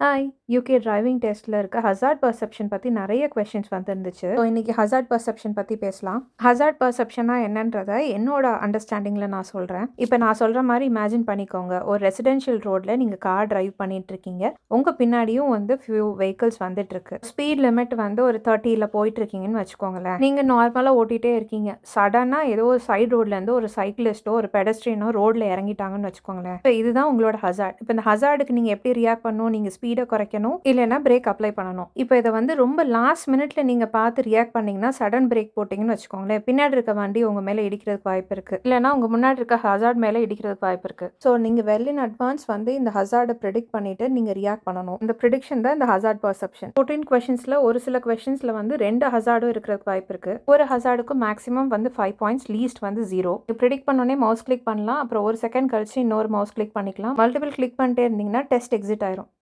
Hi! UK driving டெஸ்ட்ல இருக்க hazard perception பத்தி நெறைய கொஸ்டின்ஸ் வந்துருந்துச்சு. ஸோ இன்னைக்கு ஹசார்ட் பெர்செப்ஷன் பத்தி பேசலாம். ஹசார்ட் பெர்செப்ஷன்னா என்னன்றத என்னோட அண்டர்ஸ்டாண்டிங்ல நான் சொல்றேன். இப்ப நான் சொல்ற மாரி இமேஜின் பண்ணிக்கோங்க. ஒரு ரெசிடென்ஷியல் ரோட்ல நீங்க கார் டிரைவ் பண்ணிட்டு இருக்கீங்க. உங்க பின்னாடியும் வந்து ஃபியூ வெஹிக்கிள்ஸ் வந்துட்டுருக்கு. ஸ்பீட் லிமிட் வந்து ஒரு 30ல போயிட்டு இருக்கீங்கன்னு வச்சுக்கோங்களேன். நீங்க நார்மலா ஓட்டிட்டே இருக்கீங்க. சடனா ஏதோ ஒரு சைடு ரோட்லேருந்து ஒரு சைக்கிளிஸ்ட்டோ, ஒரு பெடஸ்ட்ரியனோ ரோட்ல இறங்கிட்டாங்கன்னு வச்சுக்கோங்களேன். இப்ப இதுதான் உங்களோட ஹசார்ட். இப்ப இந்த ஹசார்டுக்கு நீங்க எப்படி ரியாக்ட் பண்ணணும்? நீங்க ஸ்பீட குறைக்கணும். இல்லைன்னா பிரேக் அப்ளை பண்ணணும். இப்போ இத வந்து ரொம்ப லாஸ்ட் மினிட்ல நீங்க பார்த்து ரியாக்ட் பண்ணீங்கன்னா, சடன் பிரேக் போட்டீங்கன்னு வச்சுக்கோங்களேன், பின்னாடி இருக்க வண்டி உங்க மேல இடிக்கிறதுக்கு வாய்ப்பு இருக்கு. இல்லன்னா உங்க முன்னாடி இருக்க ஹசார்ட் மேல இடிக்கிறதுக்கு வாய்ப்பு இருக்கு. ஸோ நீங்க வெல் இன் அட்வான்ஸ் வந்து இந்த ஹசார்ட பிரெடிக்ட் பண்ணிட்டு நீங்க ரியாக்ட் பண்ணணும். இந்த ப்ரிடிக்ஷன் தான் இந்த ஹசார்ட் பெர்செப்ஷன். 14 கொஸ்டின்ஸ்ல ஒரு சில கொஸ்டின்ஸ்ல வந்து 2 ஹசார்டும் இருக்கிறதுக்கு வாய்ப்பு இருக்கு. ஒரு ஹசார்டுக்கும் மேக்ஸிமம் வந்து 5 பாயிண்ட்ஸ், லீஸ்ட் வந்து 0. ப்ரிடிக்ட் பண்ணோனே மவுஸ் கிளிக் பண்ணலாம். அப்புறம் ஒரு செகண்ட் கழிச்சு இன்னொரு மவுஸ் கிளிக் பண்ணிக்கலாம். மல்டிபிள் கிளிக் பண்ணிட்டே இருந்தீங்கன்னா டெஸ்ட் எக்ஸிட் ஆயிரும்.